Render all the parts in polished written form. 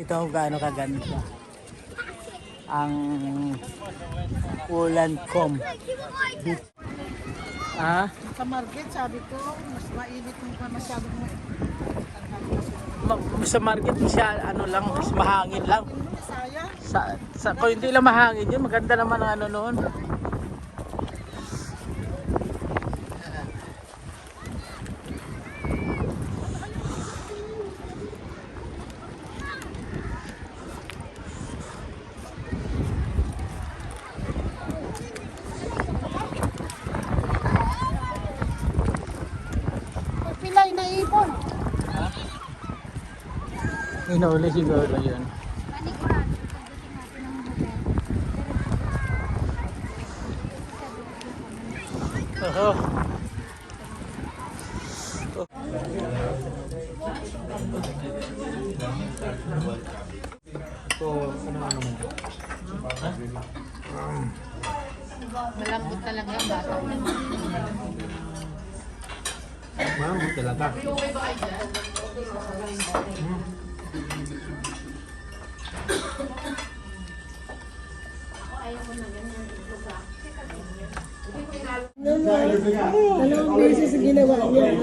Ito kung gaano kaganda ang Ulan.com beach. Sa market, sabi ko, mas mainit mo pa masyadong mo. Sa market siya ano lang, mas mahangin lang. Sayang. Kung hindi lang mahangin yun, maganda naman ang ano noon. Pilay na ipon. Inauli siguro yun. Oh. Malambot talaga ang bata. Malambot talaga. Dalawang beses ginawa niya.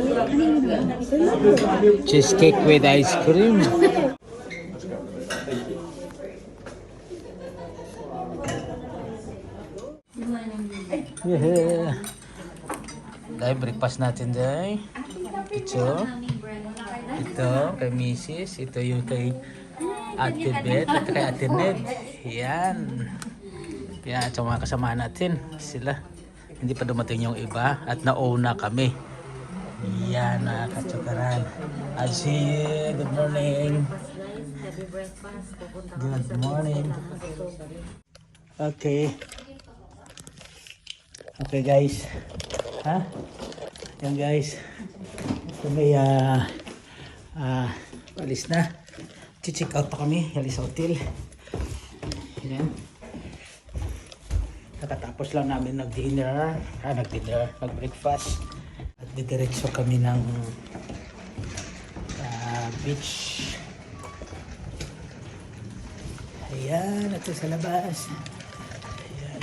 Cheesecake with ice cream. Yeah. Dahil breakfast natin dahil. Ito kay Mrs. Ito yung kay Ate Beth at kay Ate Ned. Yan. Yan at sa mga kasama natin. Sila. Hindi pa dumating yung iba at nauna kami. Yan mga katsukaran. I see you. Good morning. Good morning. Okay. Okay guys. Ha? Yan guys. Kami alis na. Check out pa kami. Alis sa hotel. Yan. Nakatapos lang namin nag-dinner. Nag-breakfast. At didiretso kami ng beach. Ayan. Ito sa labas. Ayan.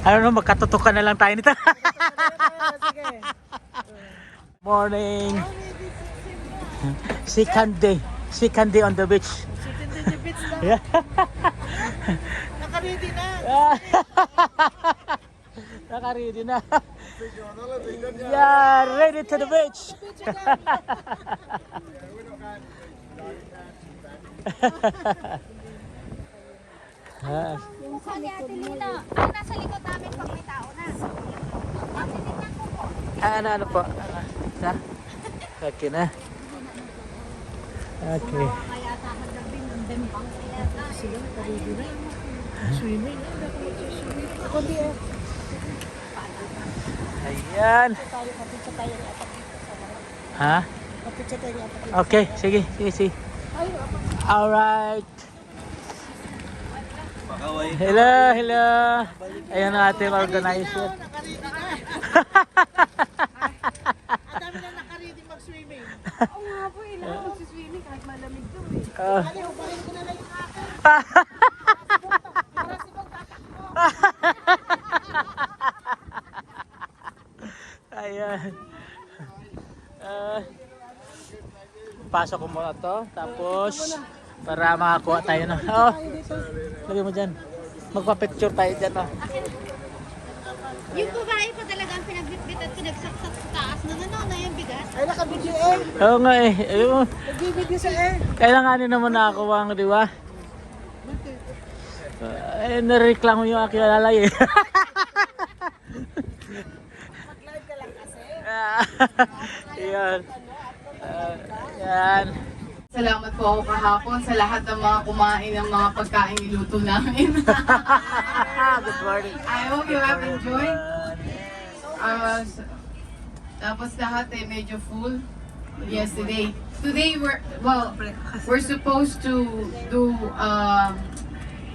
Ano, magkatutukan na lang tayo nito. Morning. Second day on the beach. Second day the beach daw. Yeah. Nakaready na. Naka-ready na. Yeah, ready to the beach. Sabi Ate Lina, ay nasa likod namin pag may tao na. Titignan ko po. Ano po? Ha? Okay na. Okay. Kaya takad na bin, ang dempang Sila, karedy na. Swimming. Ako di eh. Ayan. Tayo, kapitsa tayo ng apat. Ha? Kapitsa tayo ng apat. Okay, sige. Alright. Hello. Ayan ang ating organizer. Nakaready na. Ang dami na nakaready mag-swimming. Oo nga po, ilang magsiswimming kahit malamig to eh. Ano, ubahin ko na lang yung akin. Para si Bong tatakbo. Ayan. Pasok ko muna to. Tapos, para makakuha tayo na. Oh, lagay mo dyan. Magpa-picture tayo dyan. Oh. Yung babae pa talaga ang pinagbitbit at pinagsaksak sa taas na yung bigas. Ay, nakabidyo eh. Oo nga eh. Ayun. Nagbibidyo sa eh. Kailanganin naman nakakuha ang di ba? Nareklamo yung aking alalay eh. Mag-live ka lang kasi. Yan. Yan. Salamat po ako kahapon sa lahat ng mga kumain ng mga pagkain niluto namin. Good morning. I hope you have enjoyed. Tapos lahat eh medyo full yesterday. Today we're supposed to do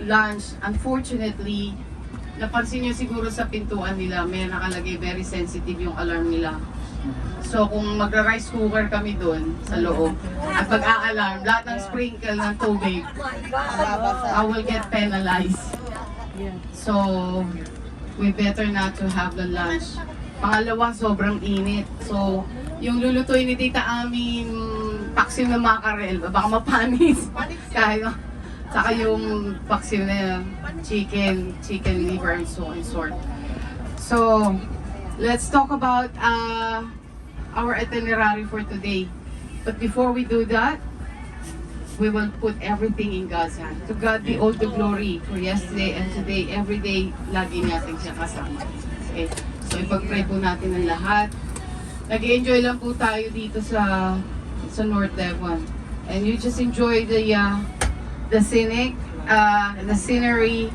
lunch, unfortunately, napansin nyo siguro sa pintuan nila, may nakalagay very sensitive yung alarm nila. So kung magra-rice cooker kami doon sa loob at pag-a-alarm, lahat ng sprinkle ng tubig, I will get penalized. So, we better not to have the lunch. Pangalawa, sobrang init. So, yung lulutuin ni Tita Amin, paksiw na makarel, baka mapanis. Kahit, saka yung paksiw na chicken liver and so on sort. So, let's talk about our itinerary for today. But before we do that, we will put everything in God's hand. To God be all the glory for yesterday and today, every day, lagi natin siya kasama. Okay? So, ipag-pray po natin ang lahat. Nag-enjoy lang po tayo dito sa North Devon. And you just enjoy the scenic, the scenery,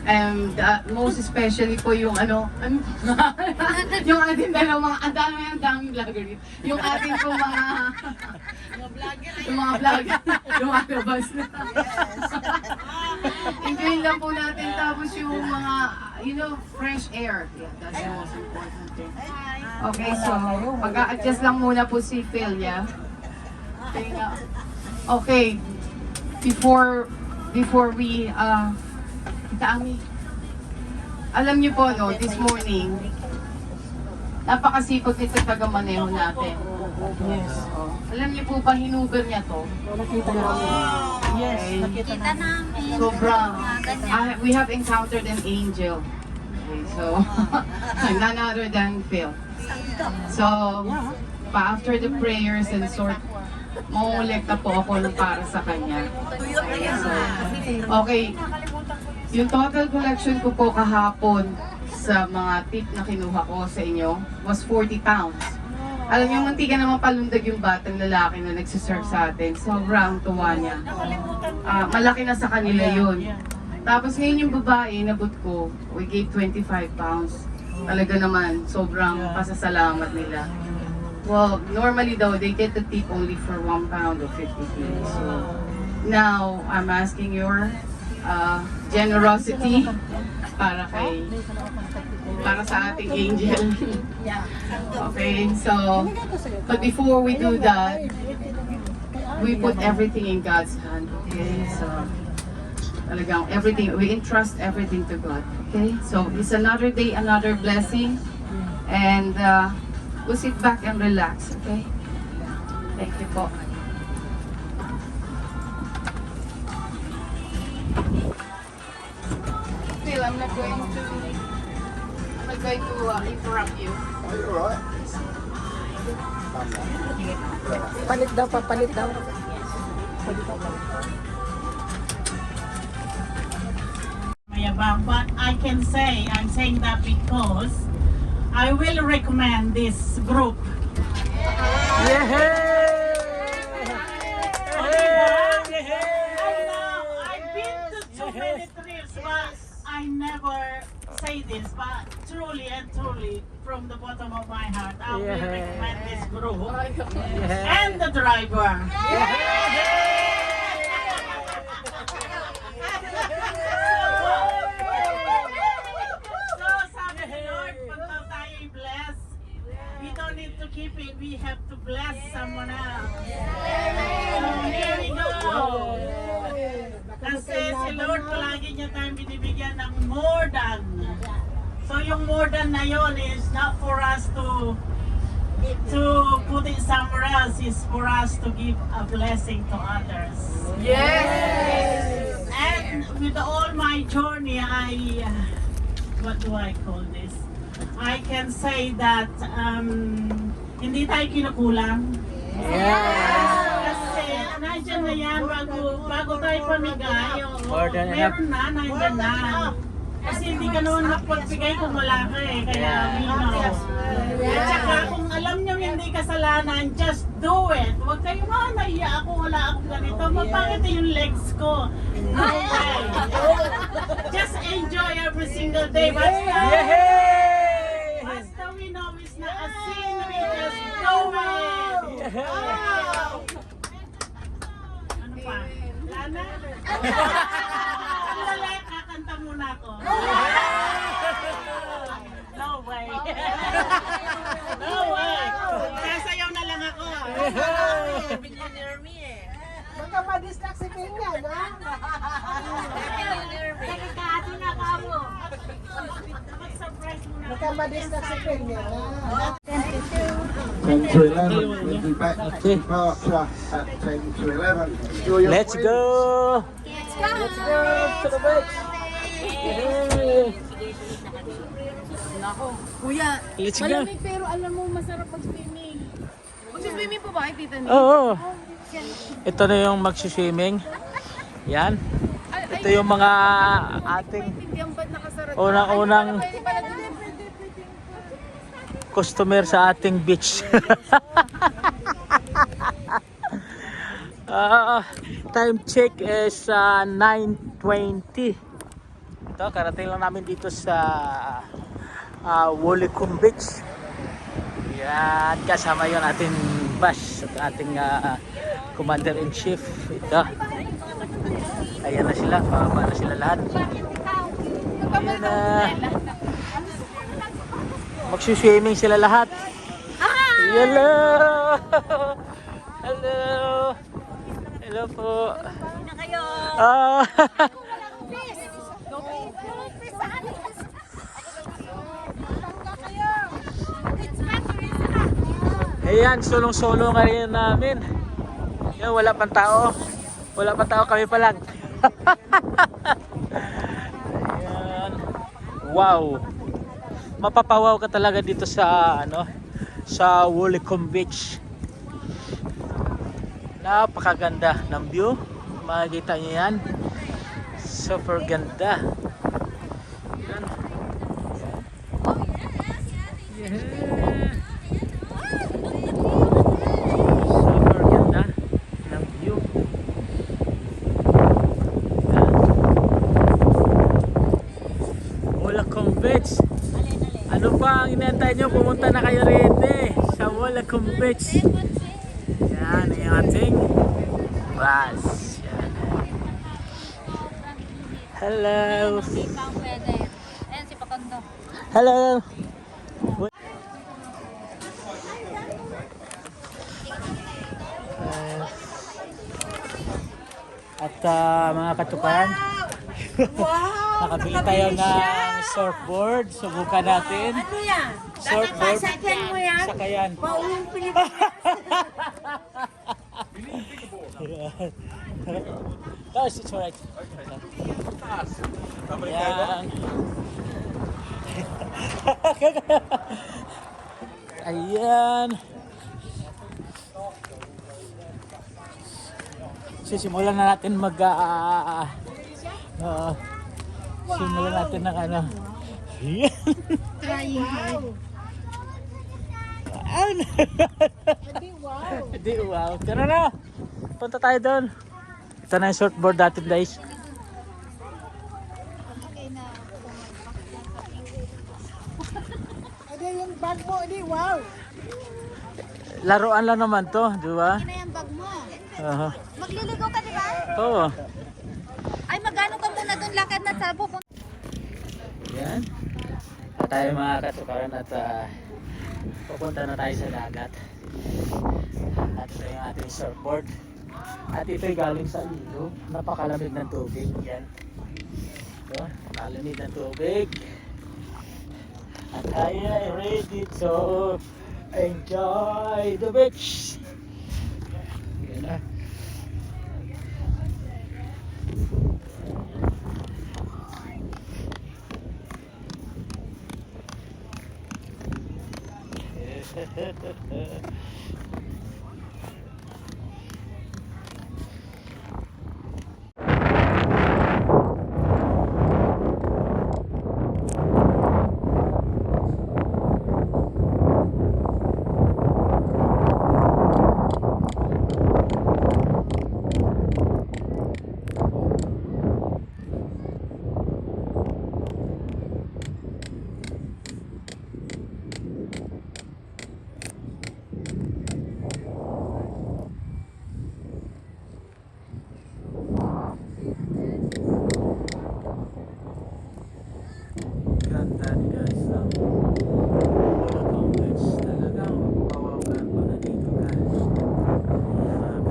and most especially po yung yung ating dalawang, ang daming vlogger dito. Yung ating po yung mga vlogger, lumalabas na. Enjoy lang po natin, tapos yung mga, fresh air. Yeah, that's the most important thing. Okay, so, mag-a-adjust lang muna po si Phil, yeah? Okay, before we, Tita Ami, alam niyo po, no, this morning, napakasipag nito taga-maneho natin. Yes. Alam niyo po ba, hinugan niya to? Nakita namin. Yes, nakita Kita namin. Sobrang, Ganyan. we have encountered an angel. Okay, so, none other than Phil. So, after the prayers and sort, mangungulekta po ako ng para sa kanya. Okay, yung total collection ko po kahapon sa mga tip na kinuha ko sa inyo was 40 pounds. Alam niyo, muntikan naman palundag yung batang lalaki na nagsiserve sa atin. Sobrang tuwa niya. Malaki na sa kanila yun. Tapos ngayon yung babae, nabot ko, we gave 25 pounds. Talaga naman, sobrang pasasalamat nila. Well, normally though, they get the tip only for 1 pound or 50 kilos. So, now, I'm asking your generosity para sa ating angel. Okay, so, but before we do that, we put everything in God's hand. Okay, so, talagang everything, we entrust everything to God. Okay, so it's another day, another blessing, and we'll sit back and relax. Okay, thank you po. Phil, I'm not going to interrupt you. Are you alright? Palit daw, papalit daw. But I can say, I'm saying that because I will recommend this group. I've been to too many trips, but I never say this, but truly and truly, from the bottom of my heart, I will recommend this group and the driver. So, sabi ni Lord, pag daw tayo'y blessed, we don't need to keep it, we have to bless someone else. So, here we go. Kasi si Lord, palagi niya tayong binibigyan ng more than. So, yung more than na yun is not for us to put it somewhere else, is for us to give a blessing to others. Yes! And with all my journey, what do I call this? I can say that hindi tayo kinukulang. Kasi nandiyan na yan, bago tayo pamigay, meron na, nandiyan na. Kasi hindi ka naman mapagbigay kung wala ka eh, kaya we know. At saka kung alam nyo hindi kasalanan, just do it. Huwag kayo nahiya ako, wala akong ganito. Mapakit yung legs ko. No way. Just enjoy every single day. Basta we know it's not a sin, we just do it. Ano pa? Lana? Kamadis na sa Kenya. 10 to 11, we'll be back Okay. departure at 10 to 11. Enjoy your Let's cruise. go! Let's go! To the beach! Yay! Kuya, Let's go! malamig pero alam mo masarap mag-swimming. Mag-swimming po ba kayo, Tita Nick? Oo! Ito na yung magsiswimming. Yan. Ito yung mga ating Hindi ang ba't nakasarap? unang-unang Pwede pala dun. customer sa ating beach. Time check is 9:20. Ito, karating lang namin dito sa Wolicum Beach. Yan, kasama yung ating bus at ating commander-in-chief. Ito. Ayan na sila, pababa na sila lahat. Ayan na. Magsuswimming sila lahat. Hello! Hello! Hello po. Na kayo! Ah, ayan, sulong-solo nga rin namin. Yan, wala pang tao. Wala pang tao, kami pa lang. Ayan. Wow. Mapapawaw ka talaga dito sa sa Wolicum Beach. Napakaganda ng view. Makikita niyo yan. Super ganda. Yan. Yeah. Super ganda ng view. Yan. Wolicum Beach. Ano pa ang inaantay nyo? Pumunta na kayo rito sa Wolicum Beach. Yan ang ating bus. Yan. Hello. Hindi pa ang pwede. Ayan si Pakondo. Hello. At mga katukan, nakabili tayo ng surfboard. Subukan natin. Ano yan? Surfboard. Sakyan mo yan? Sakayan. Pauling Pilipinas. No, it's alright. Ayan. Ayan. Sisimulan na natin simulan natin ng ano. Ayan. Trying hard. Hindi, wow. Tara na. Punta tayo doon. Ito na yung shortboard natin, guys. Okay na. Adi yung bag mo, adi, wow. Laruan lang naman to, di ba? Okay na yung bag mo. Aha. Magliligo ka, di ba? Oo. Ay, magano ka muna doon lakad na sa pupunta. Yan. At tayo mga katukaran at pupunta na tayo sa dagat. At ito yung ating surfboard. At ito'y galing sa ilog. Napakalamig ng tubig. Yan. Ito, napakalamig ng tubig. At tayo ay ready to enjoy the beach. Yan na. Ganda ni guys. Complex talagang pawawagan pa na dito guys. Ayan.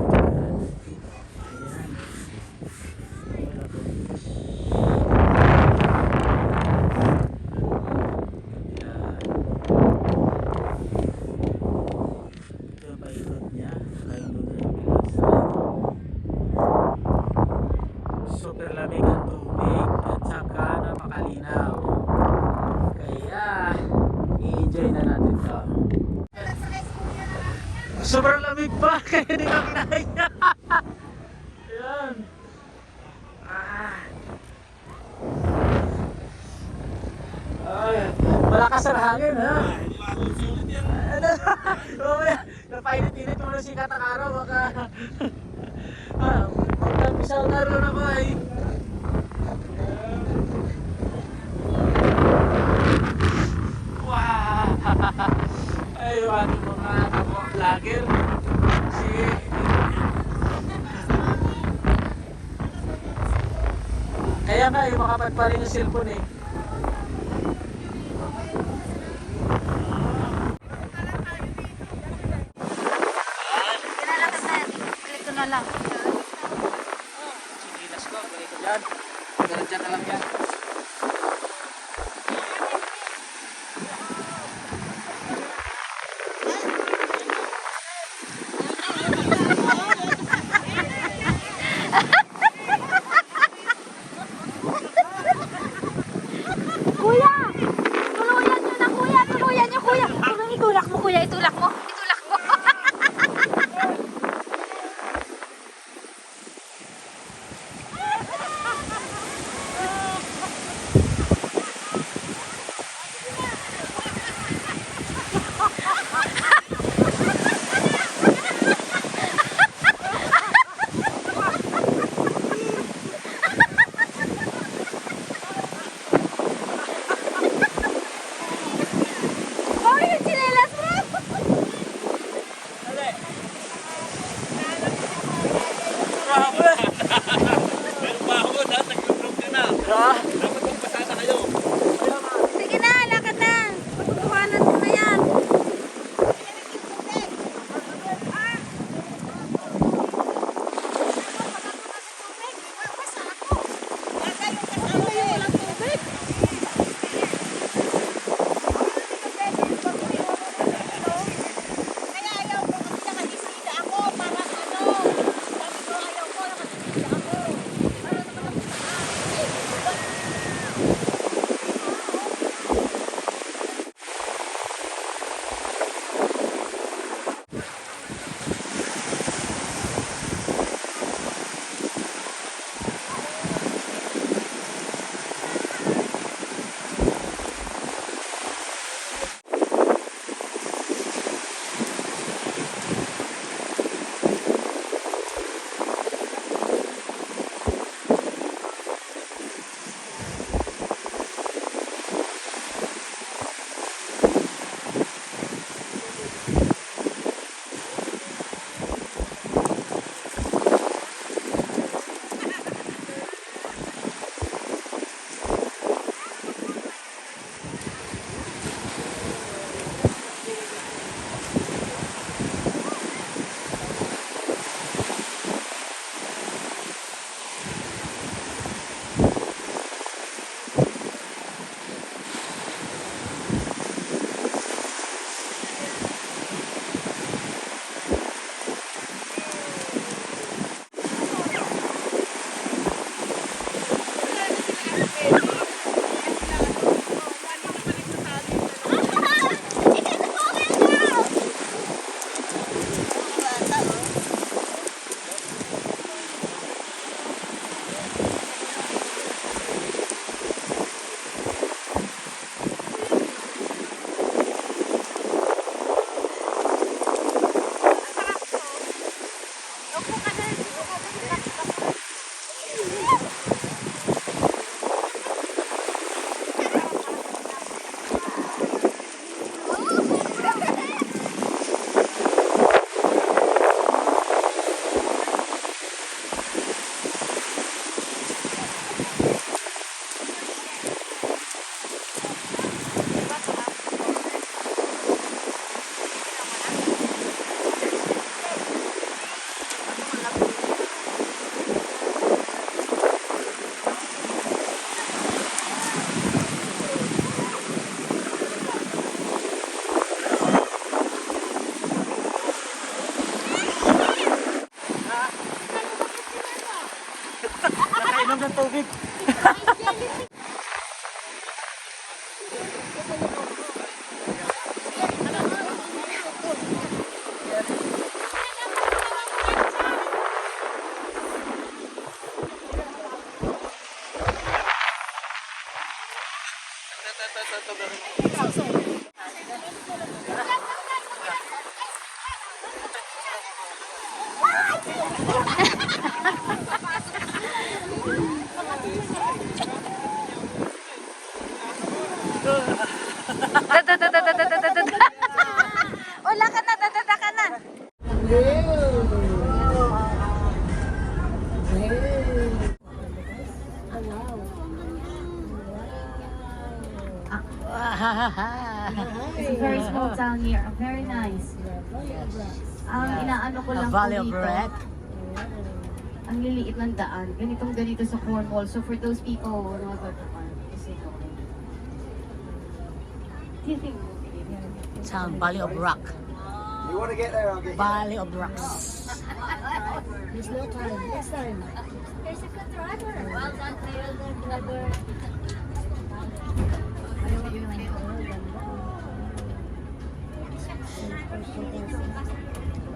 Sobrang lamig pa, kaya hindi ko kinaya. Ayan. Ay, malakas ang hangin, ha? Mamaya, napainit-init mo na sikat ang araw, baka... Magtampisang naroon ako ay... Wow! Ay, yung ating mga kapwa vlogger. Si... Kaya nga, yung makapad pa rin yung cellphone eh. Ito na lang. Sinilas ko, ganito dyan. Ganito dyan na lang yan. Wala ka na, dadada ka na. It's a very small town here. Very nice. Ang inaano ko lang po Valley of dito, Red. ang liliit ng daan. Ganito sa Cornwall. So for those people who know about the park, is it okay? Do you think? Town, Valley of Rock. You want to get there, I'll get you. Valley of Rocks. There's no time. Next time. There's a good driver. Well done, driver.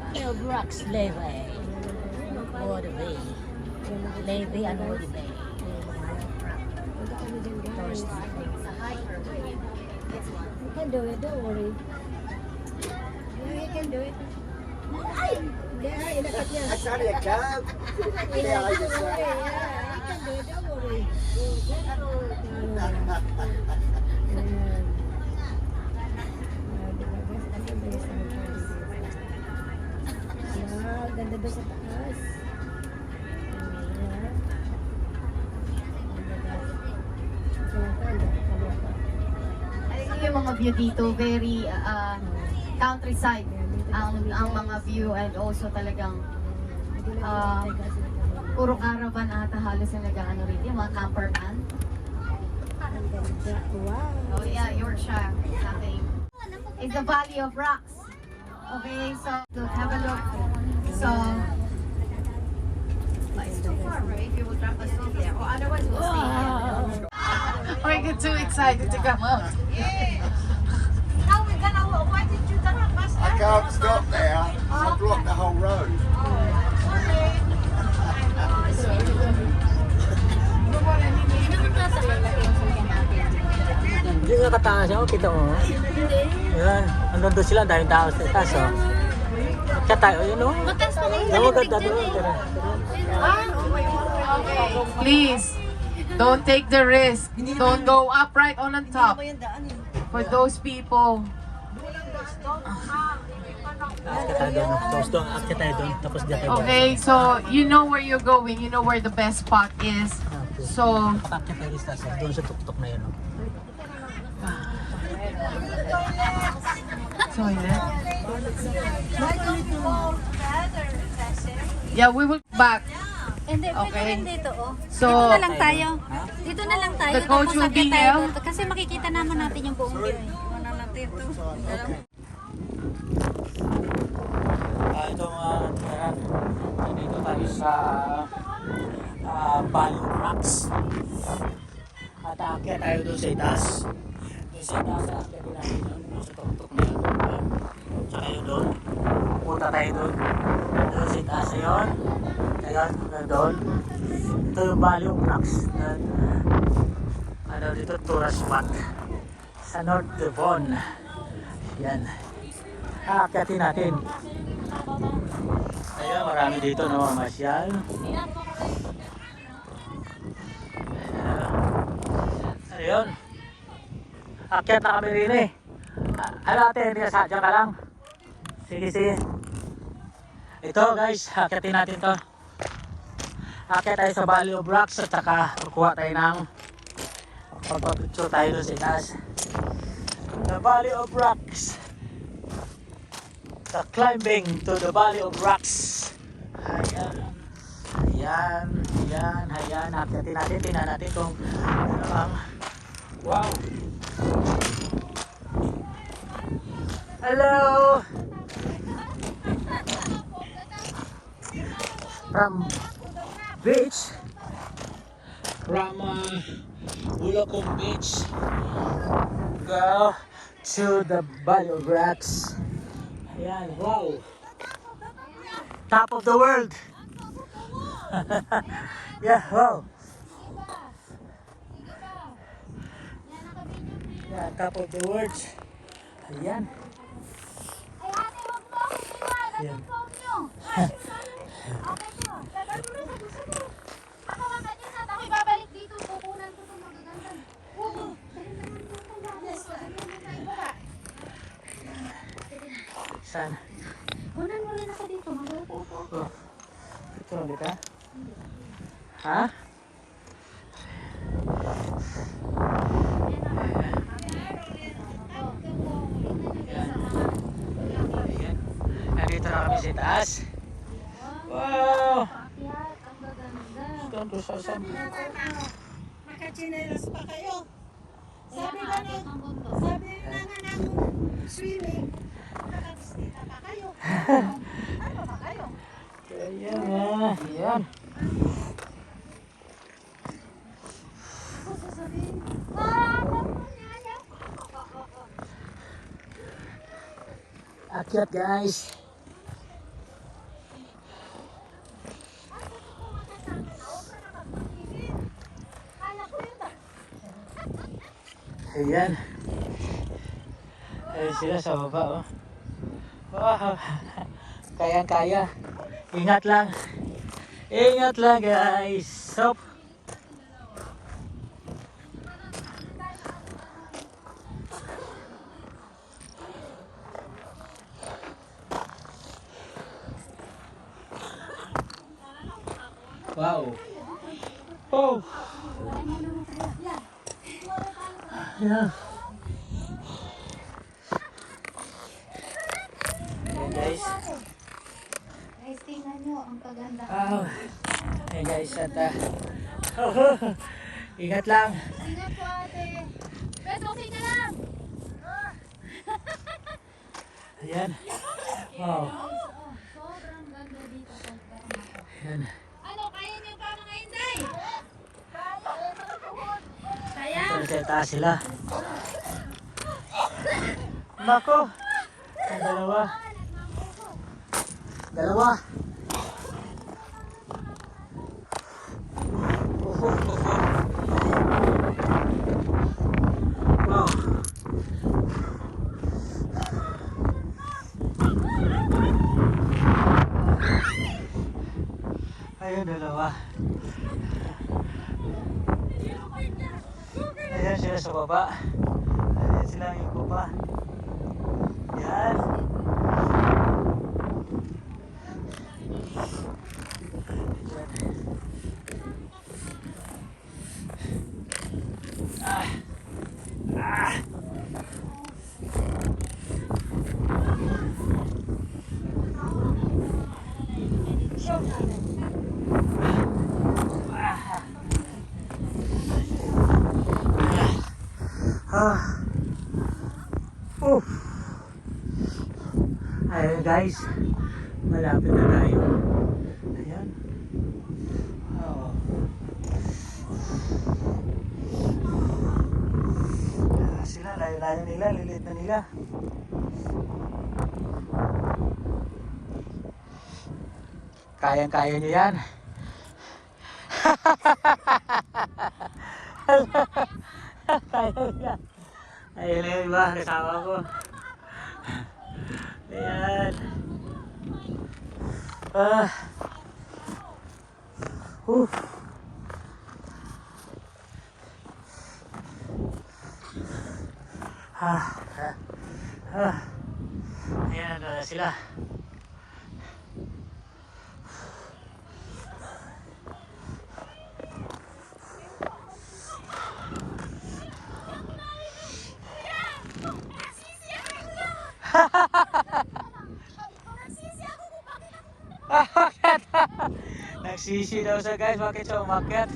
Valley of Rocks, Levy. Water Bay. Levy and Water Bay. You can do it, don't worry. Yeah, you can do it. Yeah, inakat niya. That's only a cab. Yeah, I just Yeah, you can do it, don't worry. Ganda doon sa taas. Alam niyo yung mga view dito, very countryside ang mga view, and also talagang puro caravan ata halos na nag-ano rito, yung mga camper van. Wow. Oh yeah, Yorkshire, nothing. It's the Valley of Rocks. Okay, so have a look. So, but it's too far, right? If you will drop us off there, or otherwise we'll stay here. I get too excited to come out. Now we're gonna, why did you drop us? I can't stop there. I blocked the whole road. Hindi nga kataas ako, kita mo. Yan, andun doon sila, dahil tao sa taas, oh. Kaya tayo, yun, oh. Mataas pa rin Yung maganda doon. Please, don't take the risk. Don't go up right on the top. For those people. Akit tayo doon, tapos doon, akit tayo doon, tapos diyan tayo. Okay, so you know where you're going. You know where the best spot is. So, Pakakit tayo sa taas, doon sa tuktok na yun, oh. toilet. Yeah, we will back. Hindi, pwede Okay. rin dito, oh. So, Dito na lang tayo. Dito na lang tayo. The coach tapos will be akit tayo here? doon. Kasi makikita naman natin yung buong view. Ano natin ito. Ito mga kaibigan, dito tayo sa Valley of Rocks. At aakyat tayo doon sa itaas. Doon sa itaas, aakyat din natin doon sa tuktok na yun. Tsaka yun doon. Punta tayo doon. Doon sa itaas na yun. Ayun, hanggang doon. Ito yung Valley of Rocks. Ano dito, tourist spot. Sa North Devon. Yan. Aakyatin natin. Ayun, marami dito na mamasyal. Ayun. Akyat na kami rin eh. Ano ate, hindi na sadya ka lang. Sige, sige. Ito guys, akyatin natin to. Akyat tayo sa Valley of Rocks at saka kukuha tayo ng pagpapicture tayo doon sa itaas. The Valley of Rocks. The climbing to the Valley of Rocks. Ayan. Ayan. Ayan. Ayan. Akyatin natin. Tingnan natin kung ano ang... Wow. Hello. From beach. From Bulacan Beach. Go to the Valley of Rocks. Ayan, wow! Top of the world! Yeah, wow! Yan, top of the words. Ayan. Ay, ate, wag mo ako iwan. Ayan. Ang phone nyo. Okay po. Tagaluro sa gusto mo. Ako ang kanya na. Ako'y babalik dito. Pupunan ko itong magaganda. Oo. Saan? Kunan mo rin ako dito. Mag-upo po. Oh. Ito ulit ha? Ha? Ayan. Nandito na kami sa taas. Wow! Akyat, ang gaganda. Ito sa saan? Makachinelas pa kayo. Sabi na Akyat ang bundok. sabi na nga ng swimming. Nakakastita pa kayo. Ano ba kayo? Ayan na. Ayan. Ako sasabihin. Ah, ako niya. Akyat guys. Ayan. Ayan sila sa baba oh. Wow. Kayang-kaya. Ingat lang. Ingat lang guys. Stop. Wow. Oh. Yeah. Ayan guys. Guys, tingnan nyo ang kaganda. Wow. Ayan guys at ingat lang. Ingat po ate. Bes, okay ka lang. Ayan. Wow. Sobrang ganda dito. Ayan. Ano, kaya niyo pa mga Inday? Kaya? Sa taas sila. Nako. Ang dalawa. Dalawa. Wow. Ayun, dalawa. Ayan sila sa baba. Ayan sila yung baba. Yan. Ayun guys, malapit na tayo. Ayan. Oh. Sila, layo-layo nila, lilit na nila. Kayang-kaya nyo yan. Kaya nyo. Ayun na yung iba, kasama ko. Ayan. Ayan na sila. Nagsisi daw siya guys, bakit siya umakyat?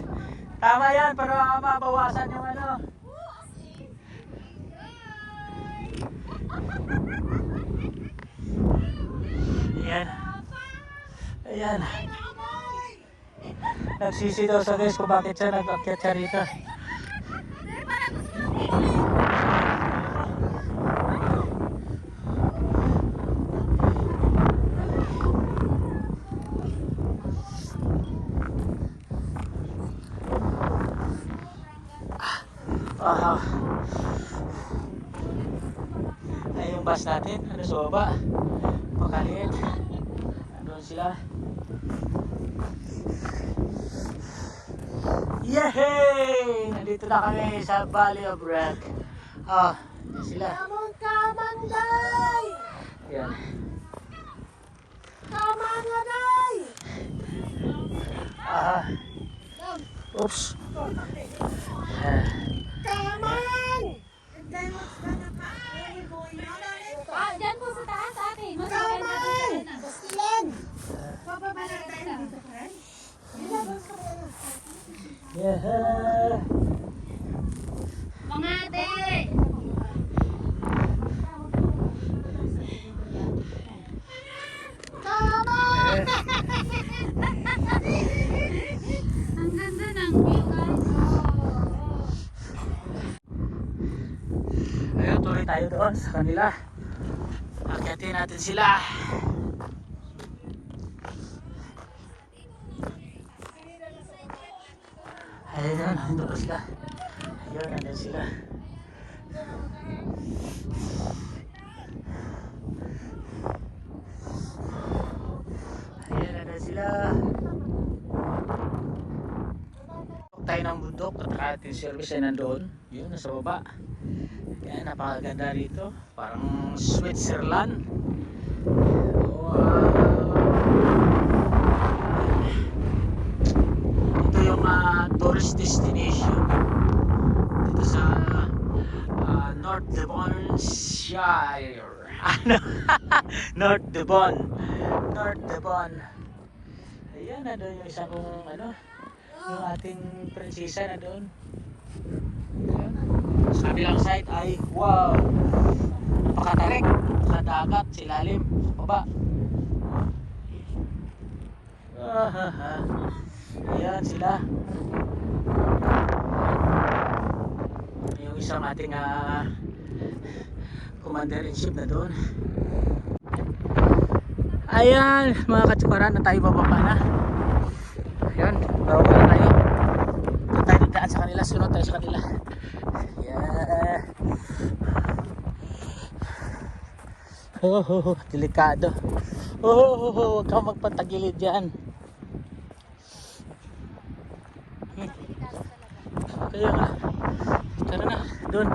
Tama yan, para mabawasan yung ano. Ayan. Ayan. Nagsisi daw siya guys kung bakit siya nag-akyat siya rito. Wow. Ay, yung bus natin, ano sa baba? Pakaliit. Doon sila. Yehey! Nandito na kami sa Valley of Rock. Ah, yan sila. Kamon kamanday! Yan. Kamanday! Ah. Oops. Ah. Kaman! Dyan po sa taas, ate. Mas Kaman! Bastilan! Yeah. Mga ate! Ang ganda ng view, guys. Ayun, tuloy tayo doon sa kanila. Akyatin natin sila. Ayun, nandun pa sila. Ayun, nandun sila. Ayun, nandun sila. Tayo ng bundok at ating service ay nandoon. Yun, nasa baba. Yan, napakaganda rito. Parang Switzerland. Wow. Ito yung tourist destination dito sa North Devonshire. Ano? North Devon. North Devon. Ayan, nandun yung isang ano, yung ating prinsesa na doon. Sa kabilang side ay wow, napakatarik sa dagat, silalim, sa baba. Ayan sila. Yung isang ating commander-in-chief na doon. Ayan mga katsukaran, na tayo bababa na. Ayan, bababa na tayo. Doon tayo daan sa kanila, sunod tayo sa kanila. Yeah. Oh, delikado. Huwag kang magpatagilid dyan. Kaya nga. Tara na, doon.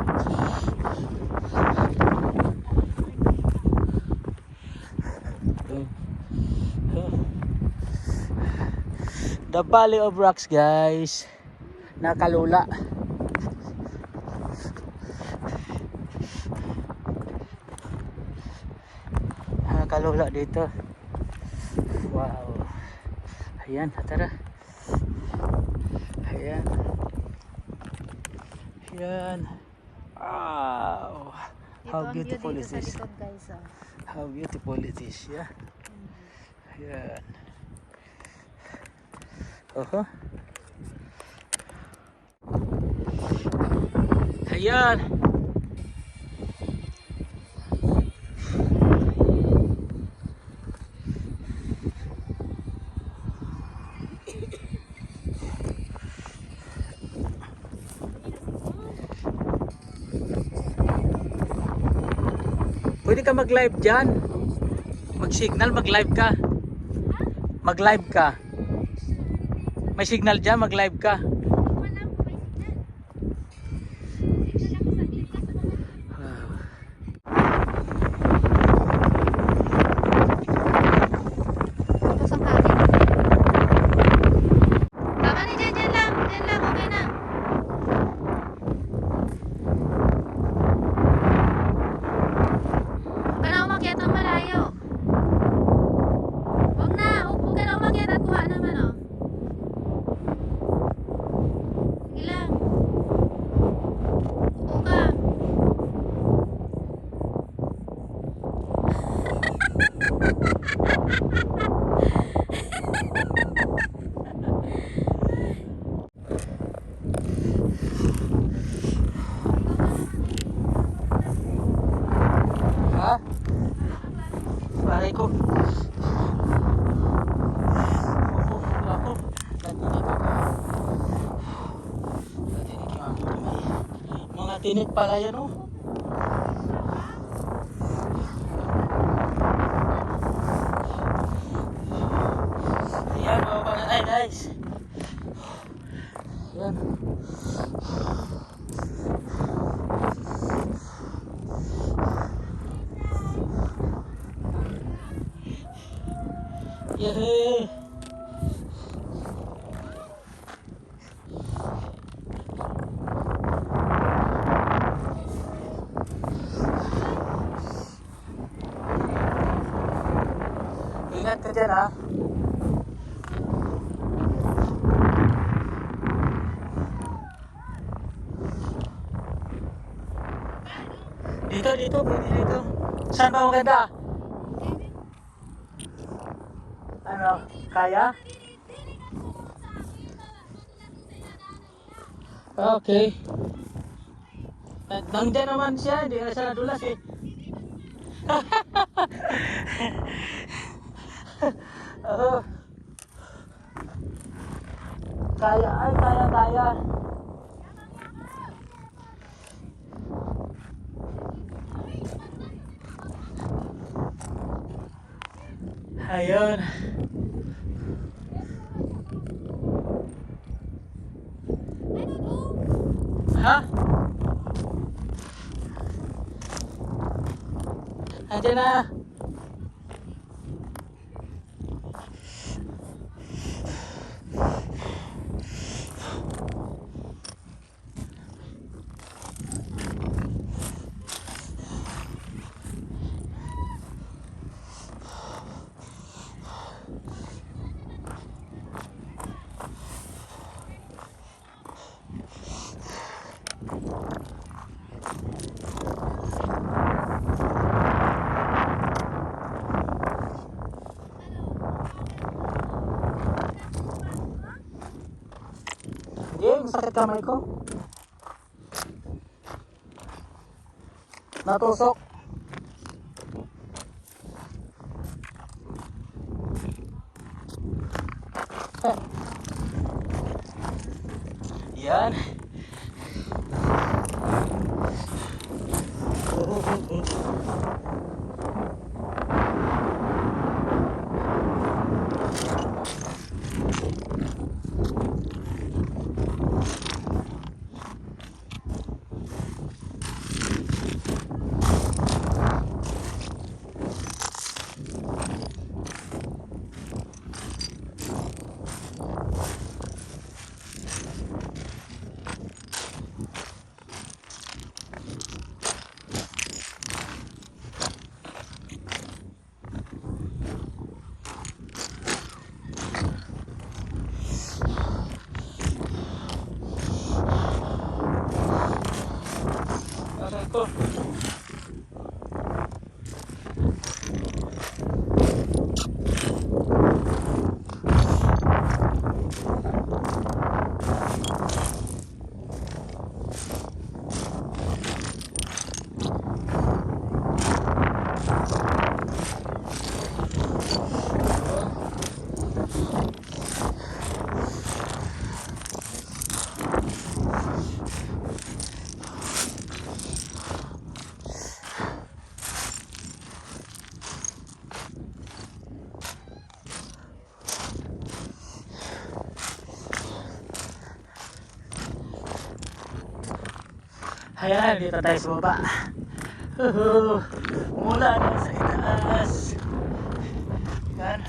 The Valley of Rocks, guys. Nakalula. Nakalula dito. Wow. Ayan, tara. Ayan. Ayan. Wow. How beautiful is this? How beautiful is this, yeah? Ayan. Oho. Ayan. Pwede ka mag-live dyan. Mag-signal, mag-live ka. Mag-live ka. May signal dyan, mag-live ka. Wala po may signal. Signal ako sa gilid sa mga. Tapos ang kanin. Tama na dyan, dyan lang, okay na. Huwag ka na umakyat ng malayo. Huwag na, huwag ka na umakyat at kuha naman, oh. Init pala yun, oh. Ayan, bababa na tayo, guys. Ayan. Yehey! Ingat ka dyan, ha? Dito, pwede dito. Saan ba maganda? Ano, kaya? Okay. Nandiyan naman siya, hindi na siya nadulas eh. Oh. Kaya, ay kaya. Ayun. Ha? Andiyan na. Sakit kamay ko. Natusok. Yan. Ako. Ayan, dito tayo sa baba. Mula na sa itaas. Yan.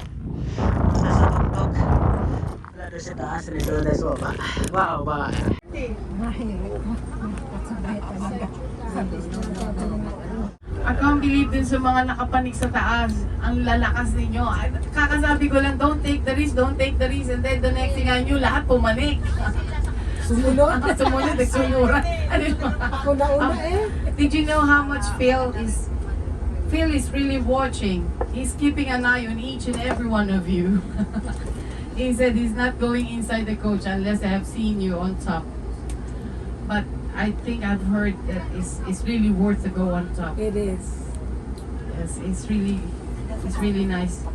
Punta sa tuktok. Mula doon sa itaas, dito tayo sa baba. Wow, ba? I can't believe din sa mga nakapanig sa taas. Ang lalakas ninyo. Kakasabi ko lang, don't take the risk. And then the next thing I knew, lahat pumanik. Sumunod. Sumunod, nagsunuran. Ako na una eh. Did you know how much Phil is really watching? He's keeping an eye on each and every one of you. He said he's not going inside the coach unless I have seen you on top. But I think I've heard that it's really worth to go on top. It is. Yes, it's really nice.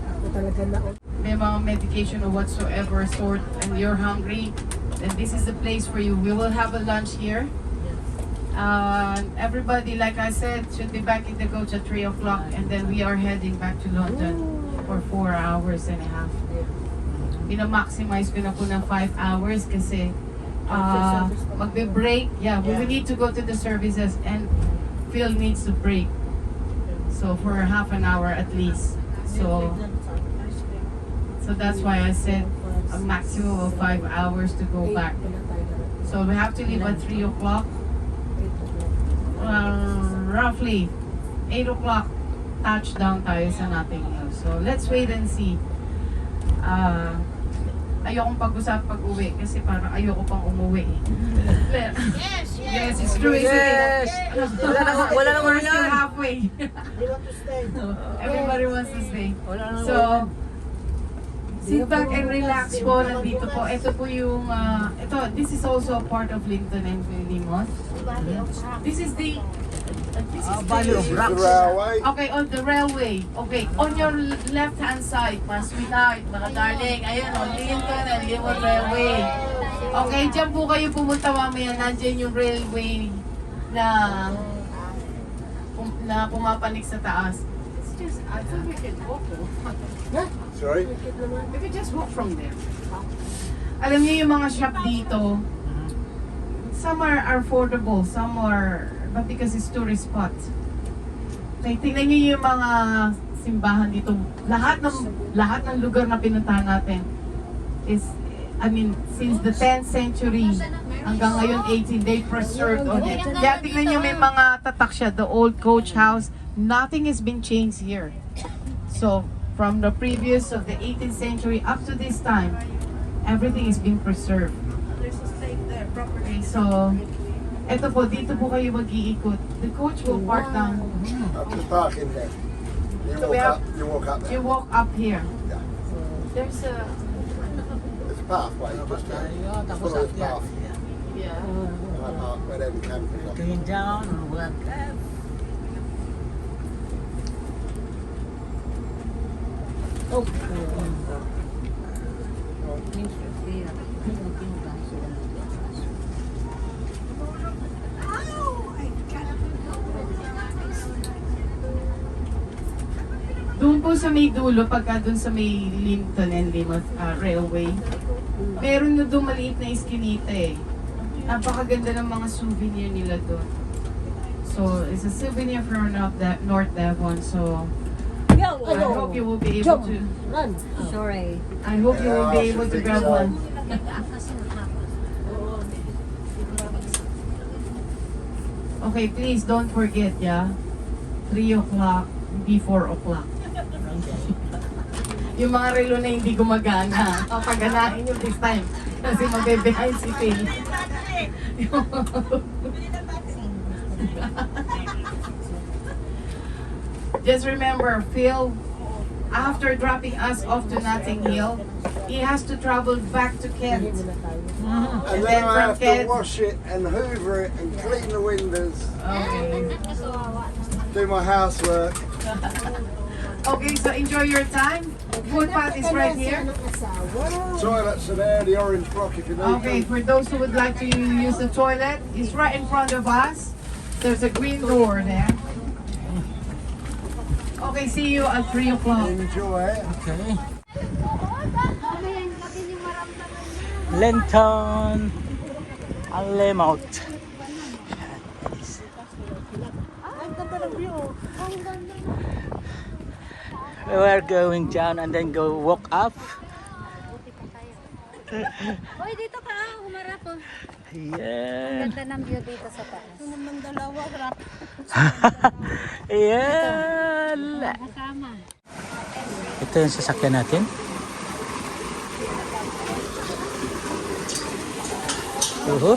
Ako talaga na May mga medication or whatsoever sort and you're hungry, then this is the place for you. We will have a lunch here. Everybody, like I said, should be back in the coach at 3 o'clock, and then we are heading back to London for 4 hours and a half. Pina-maximize ko na po ng 5 hours kasi magbe-break. Yeah, we need to go to the services and Phil needs to break. So for half an hour at least. So that's why I said a maximum of 5 hours to go back. So we have to leave at 3 o'clock. Roughly 8 o'clock touchdown tayo sa Notting Hill. So let's wait and see. Ayokong pag-usap pag-uwi kasi parang ayoko pang umuwi. Yes, it's true. Yes! Wala na We're still halfway. Everybody wants to stay. So, sit back and relax po. Nandito po. Ito po yung, this is also a part of Linton and Limos. This is the, Valley of The Rocks. railway. okay, on the railway. Okay, on your left-hand side, mga sweetheart, mga darling, ayan o, Linton and Limos Railway. Okay, dyan po kayo pumunta mamaya. Nandyan yung railway na pumapanik sa taas. It's just, I think we can walk. Sorry? We could just walk from there. Alam niyo yung mga shop dito, some are affordable, some are, but because it's tourist spot. Okay, tingnan niyo yung mga simbahan dito. Lahat ng lugar na pinuntahan natin is, I mean, since the 10th century hanggang ngayon 18, they preserved all it. Kaya tingnan niyo may mga tatak siya, the old coach house, nothing has been changed here. So, from the previous of the 18th century up to this time, everything is being preserved. Okay, so, eto po, dito po kayo mag-iikot. The coach will park down. Up to the parking there. So we have- You walk up You there. walk up here. Yeah. There's a, There's a pathway. Just Tapos follow this akyat. path. yeah. And I park where they can. Tingin down, walk up. Doon po sa may dulo, pagka doon sa may Linton and Limos Railway, meron na doon maliit na iskinita eh. Napakaganda ng mga souvenir nila doon. So, it's a souvenir from North Devon. So, I hope you will be able to. Sorry. I hope you will be able to grab one. Okay, please don't forget, yeah? 3 o'clock, hindi 4 o'clock. Yung mga relo na hindi gumagana, papaganahin nyo this time. Kasi magbe-behind si Phil. Just remember, Phil, after dropping us off to Notting Hill, he has to travel back to Kent. And then then I from have to Kent- wash it and hoover it and clean the windows, Okay. do my housework. Okay, so enjoy your time. Footpath is right here. Toilets are there, the orange block if you need Okay, them. for those who would like to use the toilet, it's right in front of us. There's a green door there. Okay, see you at 3 o'clock. Enjoy it. Okay. Mamaya yung gabi ni maramdaman niya. Linton. Alimot. We're going down and then go walk up. Hoy, dito ka, humarap po. Yeah. Ganda ng view dito sa taas. Ayan. Kasama. Ito yung sasakyan natin. Uhu.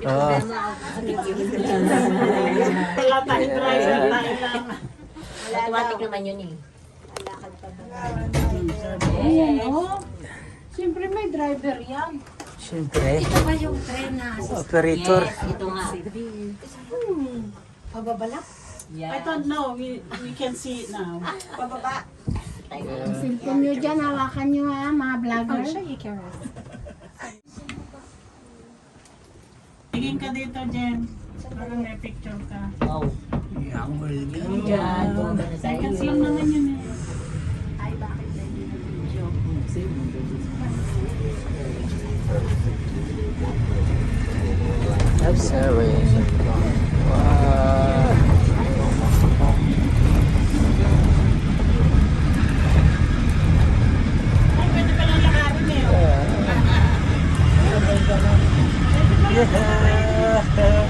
Oh. Automatic naman yun eh. Siyempre may driver yan. Siyempre. Ito ba yung train na Operator. Yes, ito nga. Pababala? I don't know. We can see it now. Pababa. Ang cellphone nyo dyan, hawakan nyo ha, mga vlogger. Tingin ka dito, Jen. Parang may picture ka. Seconds lang naman yun eh. Observing. Wow. Ay, pwede palang lakarin eh. Yeah.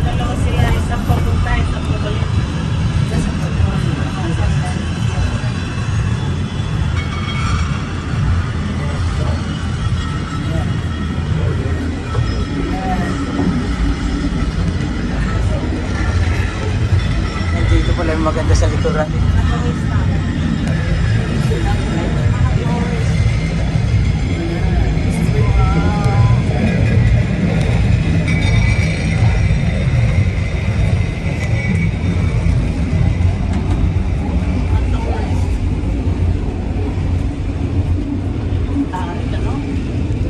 Dalawa sila, isang papunta, isang pabalik. Nandito pala yung maganda sa likuran.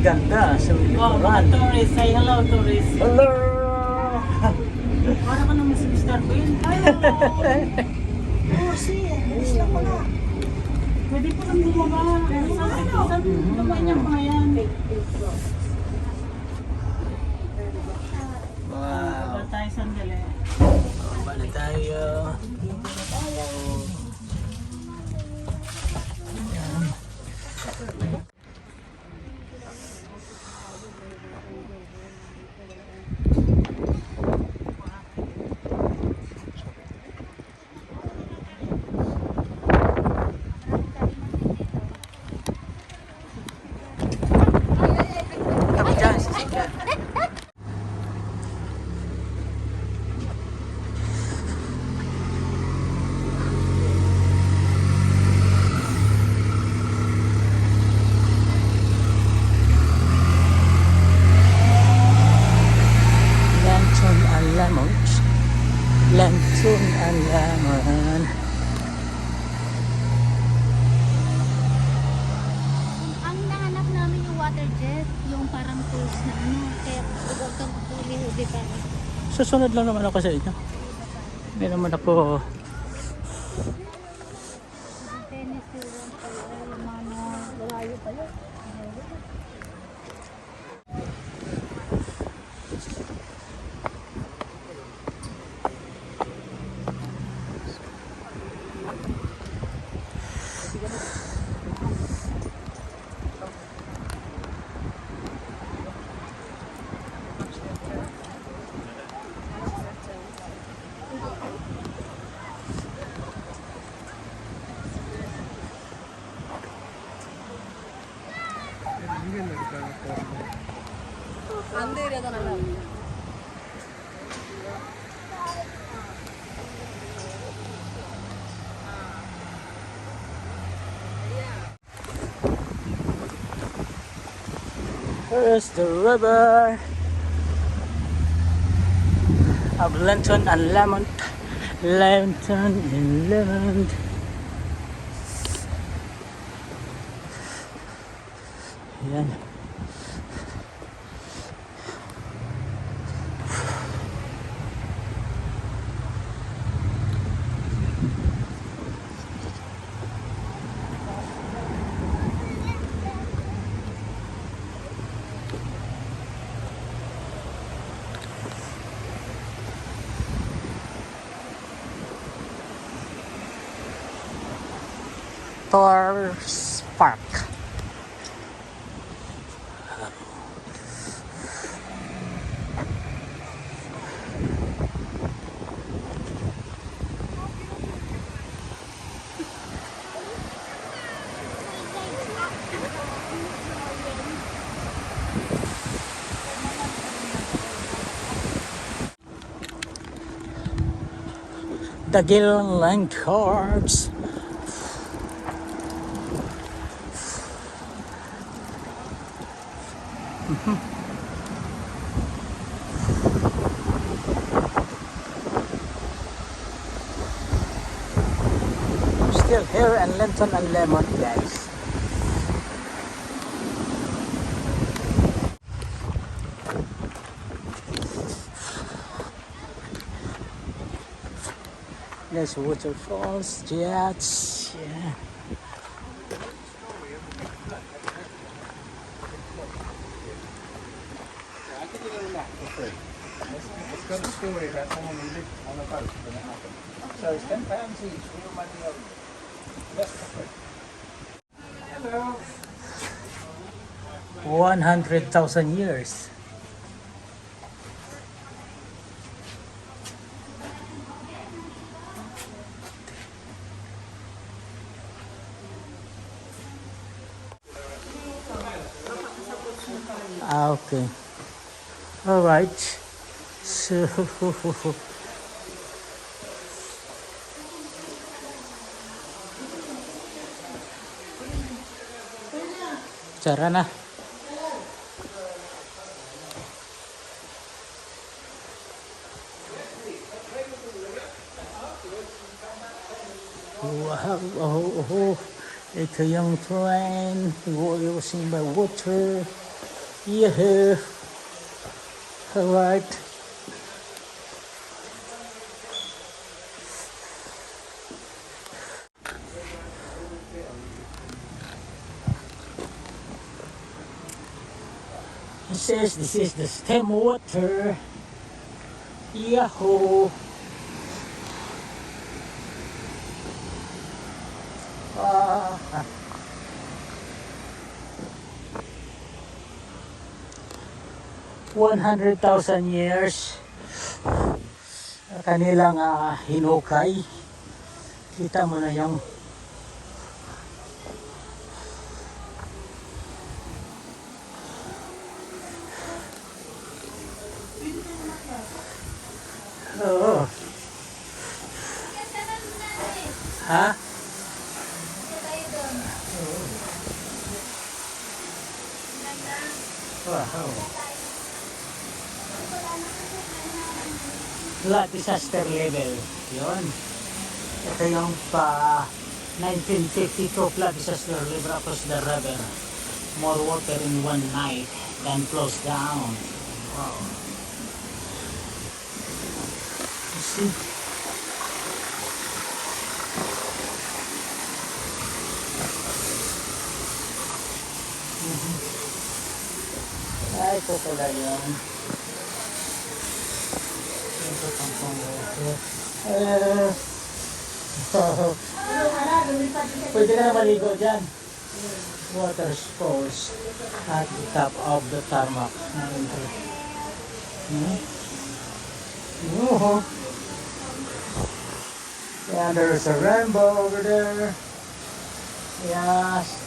Ganda sa Oh, mga likuran. tourists. Say hello, tourists. Hello! Para ka naman si Mr. Queen. Oh, bilis lang pala. Pwede po lang bumaba. Saan naman yung mga yan? Wow. Baba tayo sandali. Balik tayo. Kami dyan, sisikat. Lantern ang lamon. Lantern ang lamon. Ang hinahanap namin yung water jet, yung parang tools na ano, kaya huwag kang huli-huli pa. Susunod lang naman ako sa inyo. Hindi naman ako... Tennis yung mga layo pa yun. Here's the river of Lantern and Lamont. Lantern and Lamont. Yan. Thor's Park. Taguil Line Cards. Still here in Linton and Lemon, guys. There's waterfalls, jets, yeah. It's got a story about someone who lived on a boat when it happened. So it's £10 each, real money only. That's the thing. Hello. 100,000 years. Okay. All right. So Tara na. Wow, oh. Ito yung train using by water. Yeah. Alright. This is the stem water. Yahoo! Ah. 100,000 years kanilang hinukay. Kita mo na yung oh. Ha? Wow. Flood disaster level. Yun. Ito yung 1952 flood disaster level across the river. More water in one night than close down. Wow. You see? Ay, ito pala yun. Ito pang water. Pwede ka na maligo dyan. Water sports at the top of the tarmac. Yeah, there's a rainbow over there. Yes.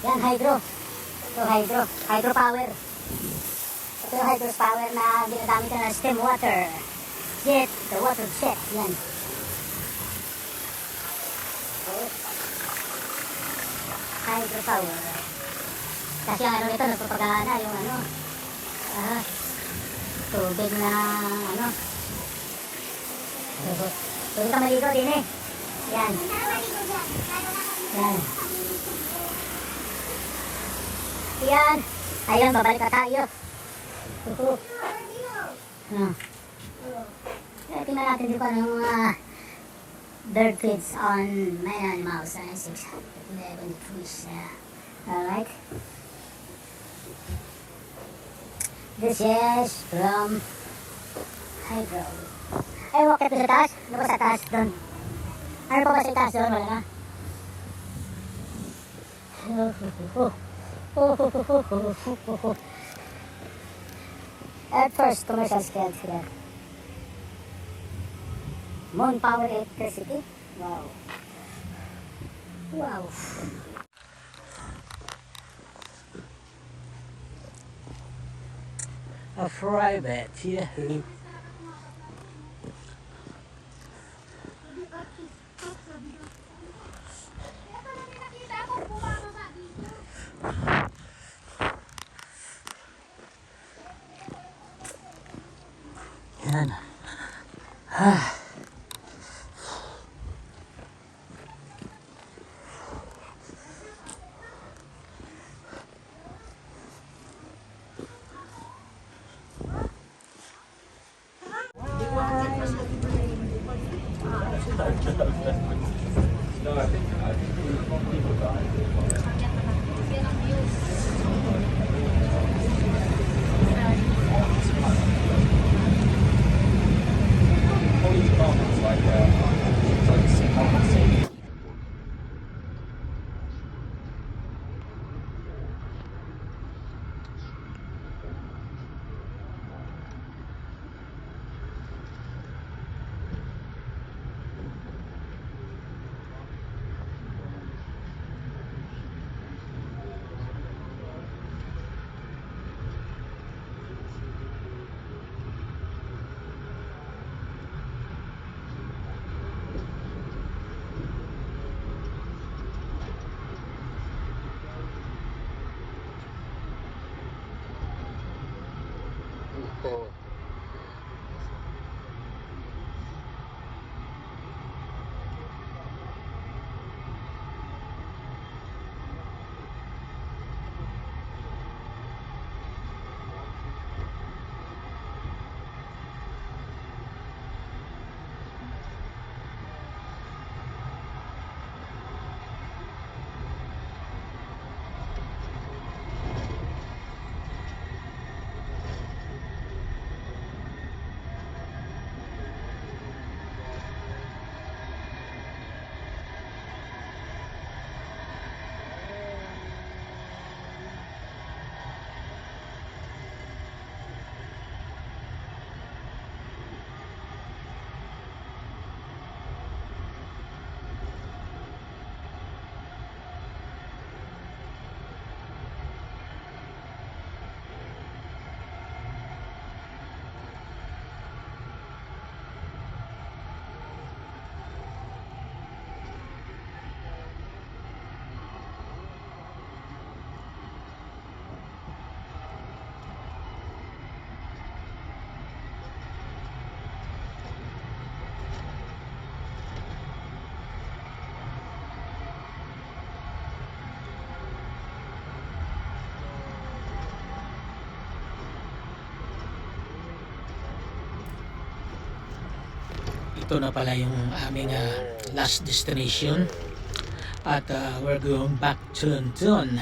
Yan, hydro. Ito, hydropower. Ito yung hydropower na ginagamit na steam water. Jet, the water jet. Yan. Hydropower. Kasi ang ano nito, nagpapagana yung ano, tubig na ano. Pwede ka maligo din eh. Yan. Yan. Yan. Ayun, babalik na tayo. Tingnan natin dito ano yung bird feeds on my animals. 6, 11 trees. Alright. This is from hydro. Ay, wakit ko sa taas. Ano ba sa taas doon? Ano pa ba sa taas doon? Wala na. At first, commercial scale sila. Mon Power Electricity. Wow. Wow. A private, yahoo. Nakita ko bumababa dito. Yan. Ito na pala yung aming last destination at we're going back to London.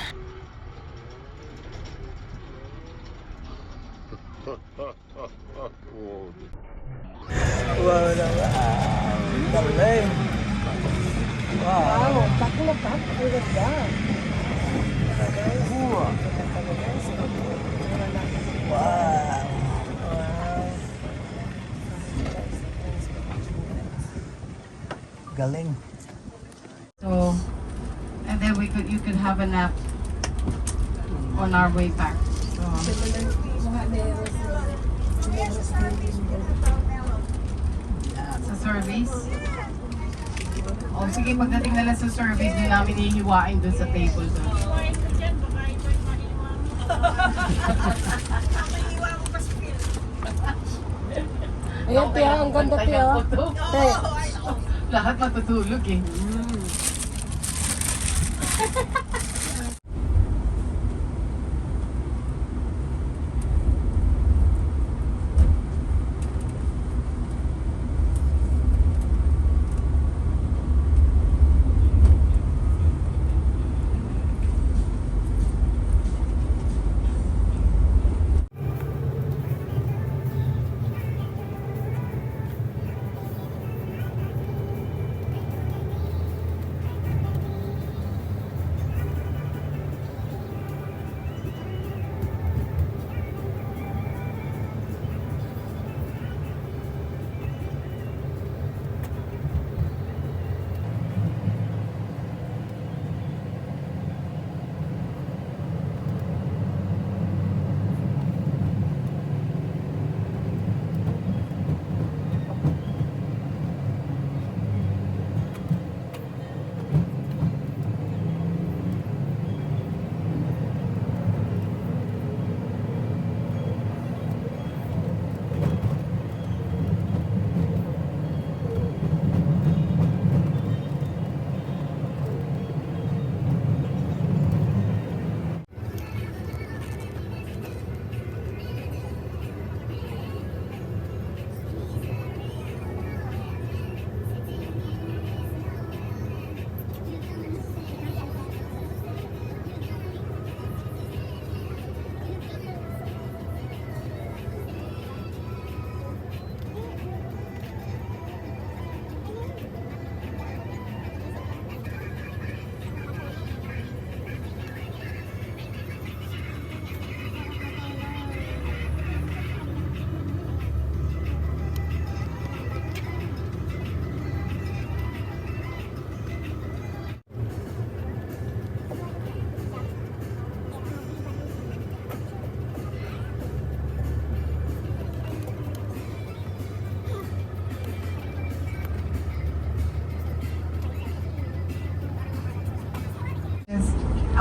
Wow naman! Galing! Wow! Wow! Galing. So, and then you could have a nap on our way back. So, sa service. O sige, pagdating nila sa service, din namin hihiwain dun sa table doon. Ayan, Tia, ang ganda, Tia. Lahat matutulog eh.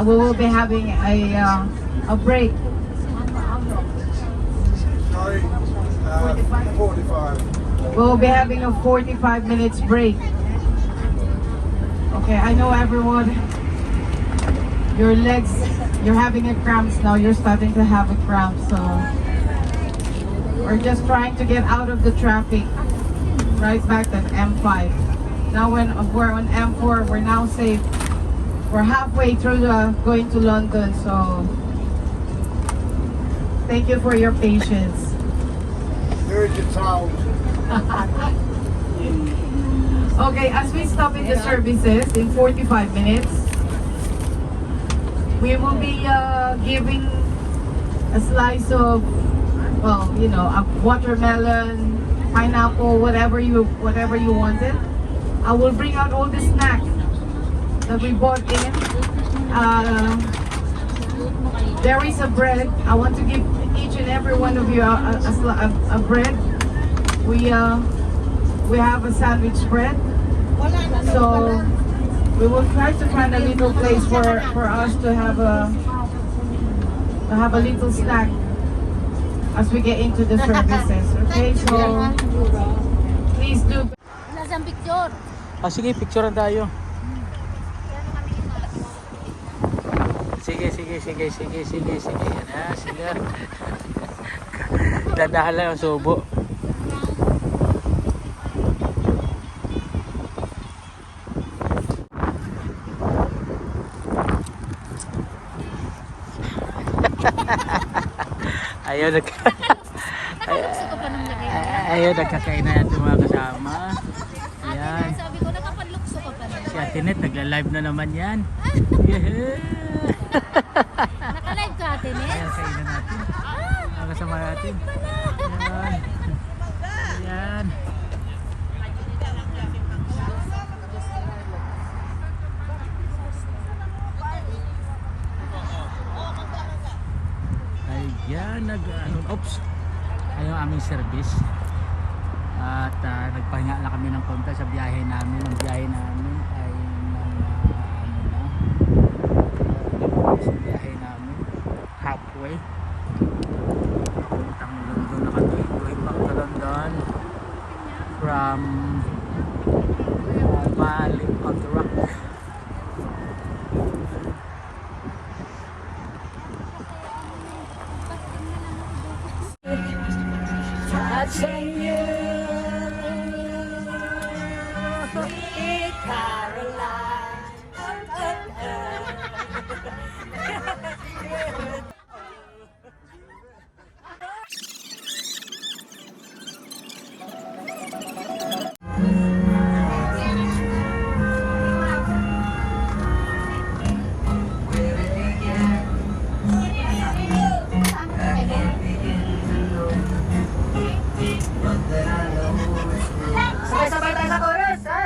We will be having a break. Sorry, 45. We'll be having a 45 minutes break. Okay, I know everyone, your legs, you're having a cramps now. You're starting to have a cramp, so we're just trying to get out of the traffic right back at M5. Now when we're on M4, we're now safe. We're halfway through going to London, so thank you for your patience. Here's your towel. Okay, as we stop in the services in 45 minutes, we will be giving a slice of, well, you know, a watermelon, pineapple, whatever you wanted. I will bring out all the snacks that we bought in. There is a bread. I want to give each and every one of you a bread. We have a sandwich bread. So we will try to find a little place for us to have a little snack as we get into the services. Okay, so please do. Wala siyang picture. Sige, picturean tayo. Sige. Yan na, sige. Dadahan lang ang subo. Ayun, nagkakain na natin mga kasama. Ayan. Sabi ko, nakapanlukso ka pa rin. Si Ate Net, nagla-live na naman yan. Yeah. Naka-live ka, Ate Net? Ayan, kainan natin. Mga kasama natin. Ayan. Ayan. Ayan, oops. Ayun ang aming service. At nagpahinga na kami ng konti sa biyahe namin. Ang biyahe namin ay sa biyahe namin halfway. Puntang London na kami. Going back to London from Mali on the Rock. Sabay-sabay tayo sa chorus, ha?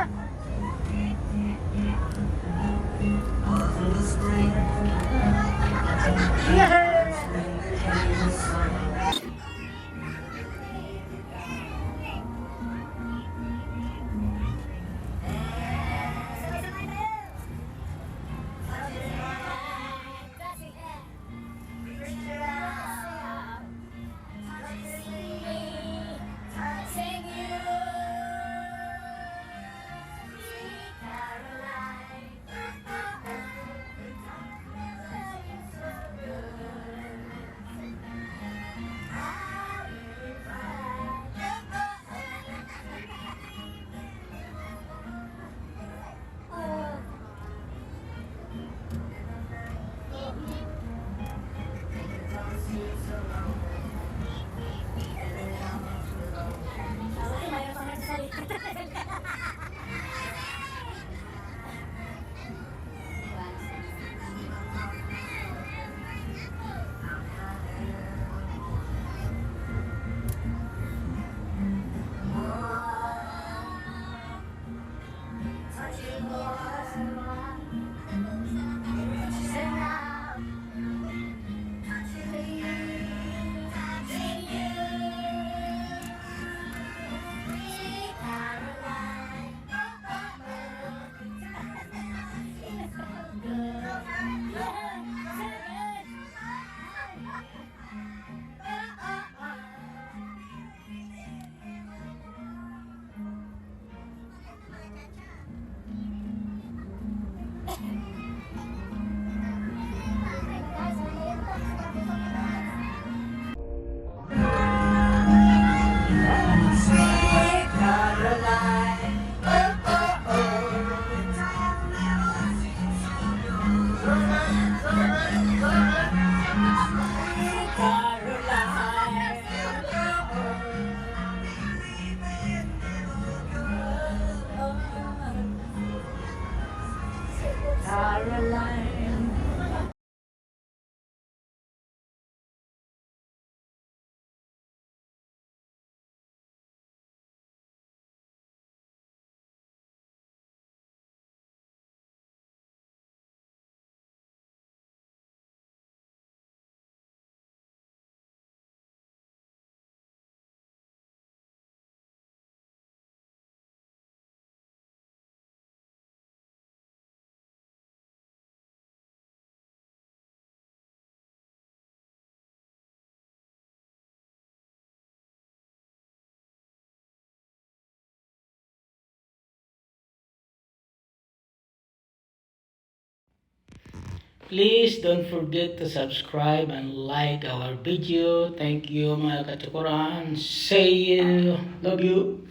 Please don't forget to subscribe and like our video. Thank you mga kachukuran. See you. Love you.